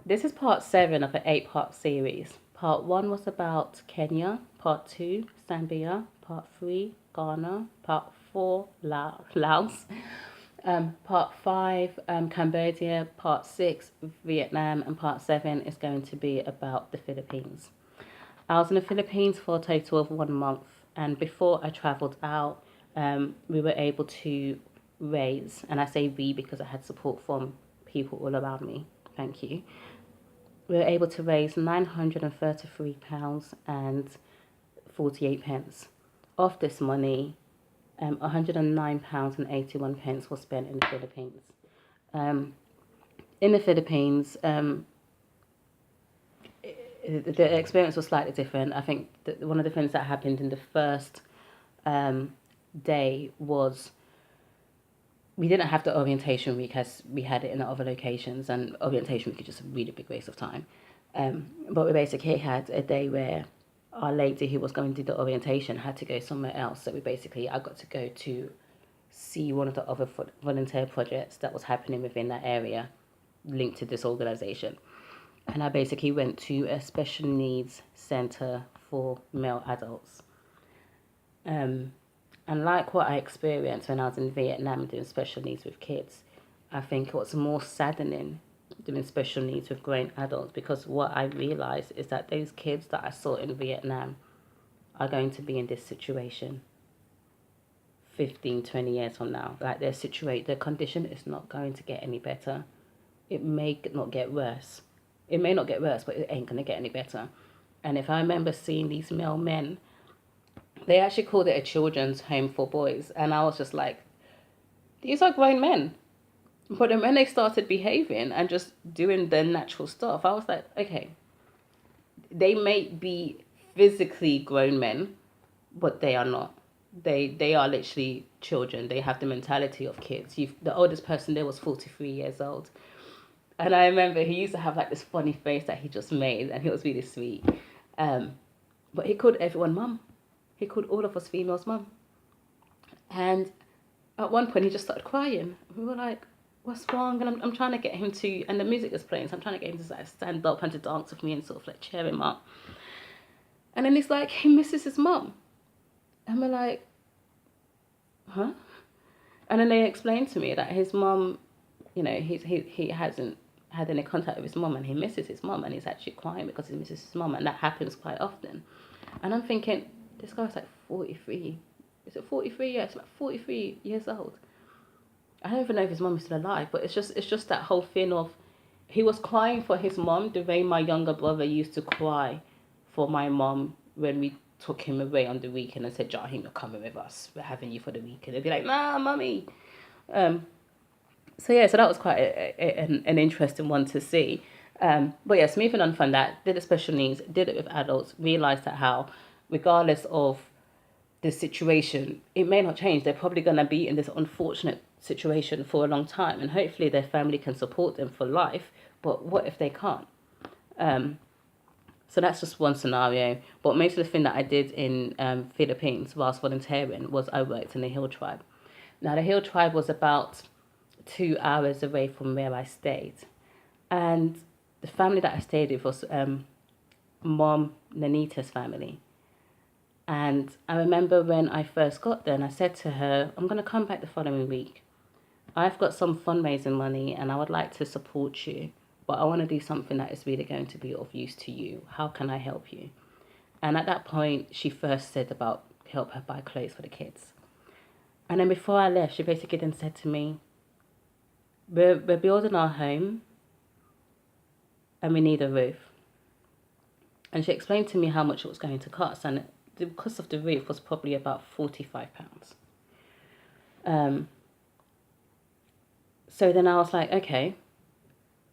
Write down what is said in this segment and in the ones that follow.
This is part 7 of an 8-part series. Part 1 was about Kenya, part 2, Zambia, part 3, Ghana, part 4, Laos, part 5, Cambodia, part 6, Vietnam, and part 7 is going to be about the Philippines. I was in the Philippines for a total of 1 month, and before I travelled out, we were able to raise, and I say we because I had support from people all around me. Thank you. We were able to raise £933 and 48 pence. Of this money, £109 and 81 pence was spent in the Philippines. Um, in the Philippines, the experience was slightly different. I think that one of the things that happened in the first day was we didn't have the orientation week as we had it in other locations, and orientation week is just a really big waste of time. But we basically had a day where our lady who was going to do the orientation had to go somewhere else. So I got to go to see one of the other volunteer projects that was happening within that area linked to this organization. And I basically went to a special needs center for male adults. And like what I experienced when I was in Vietnam doing special needs with kids, I think what's more saddening doing special needs with grown adults, because what I realized is that those kids that I saw in Vietnam are going to be in this situation 15, 20 years from now. Like their condition is not going to get any better. It may not get worse. It may not get worse, but it ain't going to get any better. And if I remember seeing these male men, they actually called it a children's home for boys. And I was just like, these are grown men. But then when they started behaving and just doing their natural stuff, I was like, okay, they may be physically grown men, but they are not. They are literally children. They have the mentality of kids. The oldest person there was 43 years old. And I remember he used to have like this funny face that he just made, and he was really sweet. But he called everyone mum. He called all of us females mum. And at one point he just started crying. We were like, what's wrong? And I'm trying to get him to, and the music is playing, so I'm trying to get him to like stand up and to dance with me and sort of like cheer him up. And then he's like, he misses his mum. And we're like, huh? And then they explained to me that his mum, he hasn't had any contact with his mum, and he misses his mum, and he's actually crying because he misses his mum, and that happens quite often. And I'm thinking, this guy's like 43. Is it 43? Yeah, it's like 43 years old. I don't even know if his mum is still alive, but it's just that whole thing of he was crying for his mum the way my younger brother used to cry for my mum when we took him away on the weekend and said, Jahim, you're coming with us. We're having you for the weekend. They'd be like, nah, mummy. So that was quite an interesting one to see. But yes, moving on from that, did the special needs, did it with adults, realised that how, regardless of the situation, it may not change. They're probably going to be in this unfortunate situation for a long time, and hopefully their family can support them for life. But what if they can't? So that's just one scenario. But most of the thing that I did in Philippines whilst volunteering was I worked in the Hill Tribe. Now the Hill Tribe was about 2 hours away from where I stayed, and the family that I stayed with was Mum Nenita's family. And I remember when I first got there, and I said to her, I'm going to come back the following week. I've got some fundraising money and I would like to support you, but I want to do something that is really going to be of use to you. How can I help you? And at that point, she first said about help her buy clothes for the kids. And then before I left, she basically then said to me, we're building our home and we need a roof. And she explained to me how much it was going to cost, and the cost of the roof was probably about £45. So then I was like, okay,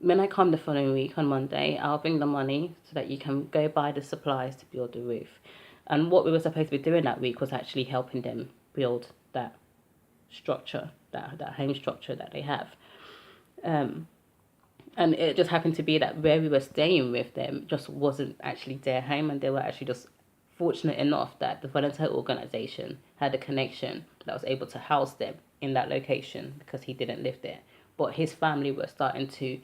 when I come the following week on Monday, I'll bring the money so that you can go buy the supplies to build the roof. And what we were supposed to be doing that week was actually helping them build that structure, that home structure that they have. And it just happened to be that where we were staying with them just wasn't actually their home, and they were actually just fortunate enough that the volunteer organisation had a connection that was able to house them in that location because he didn't live there. But his family were starting to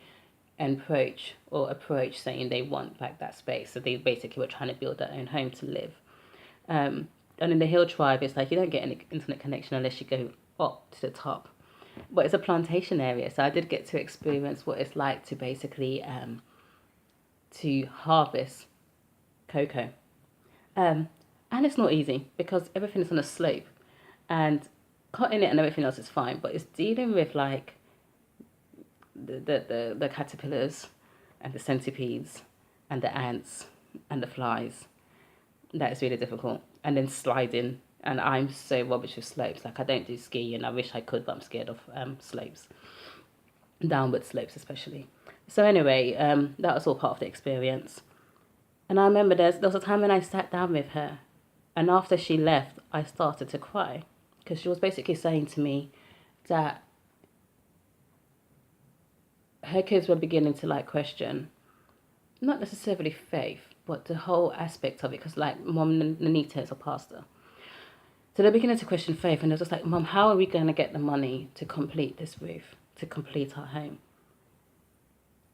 approach saying they want back that space. So they basically were trying to build their own home to live. And in the hill tribe, it's like you don't get any internet connection unless you go up to the top. But it's a plantation area, so I did get to experience what it's like to basically to harvest cocoa. And it's not easy because everything is on a slope, and cutting it and everything else is fine, but it's dealing with like the caterpillars and the centipedes and the ants and the flies. That is really difficult. And then sliding, and I'm so rubbish with slopes. Like I don't do skiing. I wish I could, but I'm scared of slopes, downward slopes especially. So anyway, that was all part of the experience. And I remember there was a time when I sat down with her, and after she left, I started to cry because she was basically saying to me that her kids were beginning to like question, not necessarily faith, but the whole aspect of it. Because like Mum Nenita is a pastor, so they're beginning to question faith, and they're just like, Mum, how are we going to get the money to complete this roof, to complete our home?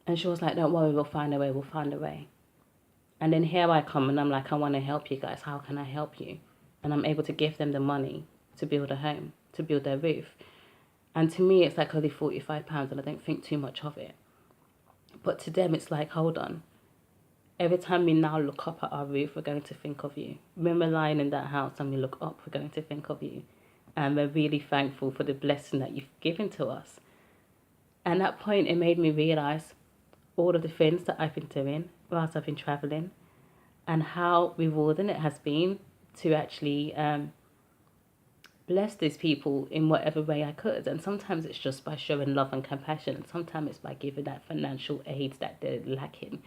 And she was like, don't worry, we'll find a way, we'll find a way. And then here I come, and I'm like, I want to help you guys. How can I help you? And I'm able to give them the money to build a home, to build their roof. And to me, it's like only £45, and I don't think too much of it. But to them, it's like, hold on. Every time we now look up at our roof, we're going to think of you. When we're lying in that house and we look up, we're going to think of you. And we're really thankful for the blessing that you've given to us. And at that point, it made me realise all of the things that I've been doing whilst I've been travelling, and how rewarding it has been to actually bless these people in whatever way I could. And sometimes it's just by showing love and compassion, and sometimes it's by giving that financial aid that they're lacking.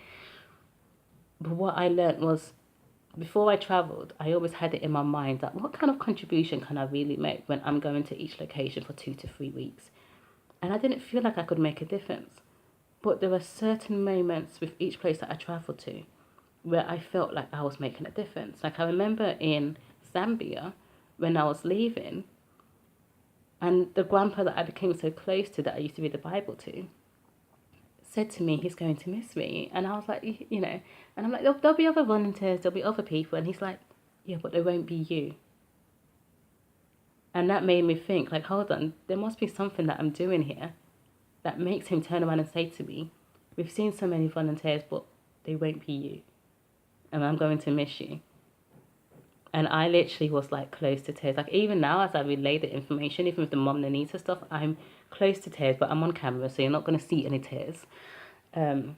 But what I learned was, before I travelled, I always had it in my mind that what kind of contribution can I really make when I'm going to each location for 2 to 3 weeks? And I didn't feel like I could make a difference. But there were certain moments with each place that I travelled to where I felt like I was making a difference. Like I remember in Zambia when I was leaving, and the grandpa that I became so close to, that I used to read the Bible to, said to me, he's going to miss me. And I was like, you know, and I'm like, there'll be other volunteers, there'll be other people. And he's like, yeah, but there won't be you. And that made me think, like, hold on, there must be something that I'm doing here that makes him turn around and say to me, we've seen so many volunteers, but they won't be you. And I'm going to miss you. And I literally was like close to tears. Like even now, as I relay the information, even with the Mum Nenita stuff, I'm close to tears, but I'm on camera, so you're not going to see any tears. So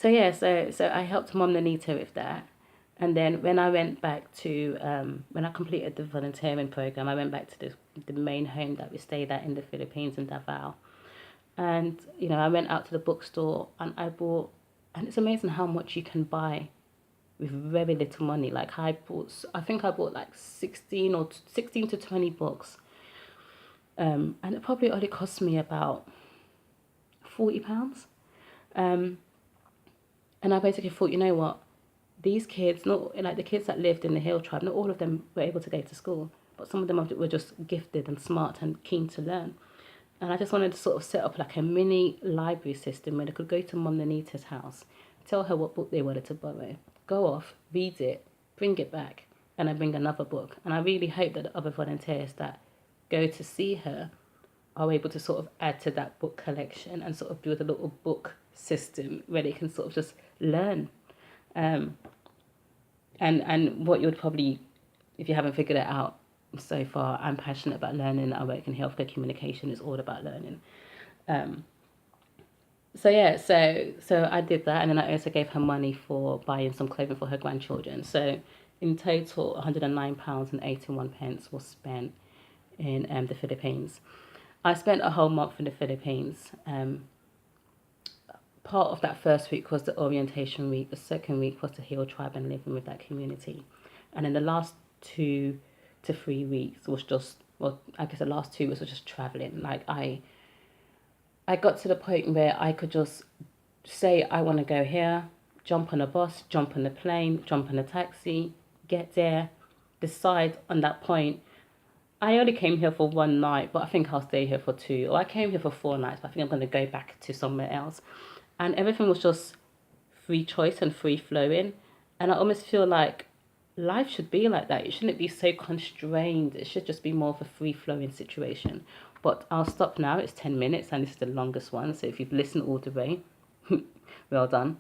I helped Mum Nenita with that. And then when I went back to, when I completed the volunteering program, I went back to the main home that we stayed at in the Philippines, in Davao. And, you know, I went out to the bookstore and I bought, and it's amazing how much you can buy with very little money. Like I think I bought like 16 to 20 books. And it probably only cost me about £40. And I basically thought, you know what? These kids, not like the kids that lived in the hill tribe, not all of them were able to go to school, but some of them were just gifted and smart and keen to learn. And I just wanted to sort of set up like a mini library system where they could go to Mum Nenita's house, tell her what book they wanted to borrow, go off, read it, bring it back, and then bring another book. And I really hope that the other volunteers that go to see her are able to sort of add to that book collection and sort of build a little book system where they can sort of just learn. And what you would probably, if you haven't figured it out so far, I'm passionate about learning. I work in healthcare communication. It's all about learning. So I did that, and then I also gave her money for buying some clothing for her grandchildren. So in total, £109.81 was spent in the Philippines. I spent a whole month in the Philippines. Part of that first week was the orientation week. The second week was the hill tribe and living with that community. And then the last 2 to 3 weeks was just, well, I guess the last 2 weeks was just traveling. Like I got to the point where I could just say, I want to go here, jump on a bus, jump on a plane, jump on a taxi, get there, decide on that point, I only came here for one night, but I think I'll stay here for two. Or I came here for 4 nights, but I think I'm going to go back to somewhere else. And everything was just free choice and free flowing. And I almost feel like life should be like that. It shouldn't be so constrained. It should just be more of a free flowing situation. But I'll stop now. It's 10 minutes and this is the longest one. So if you've listened all the way, well done.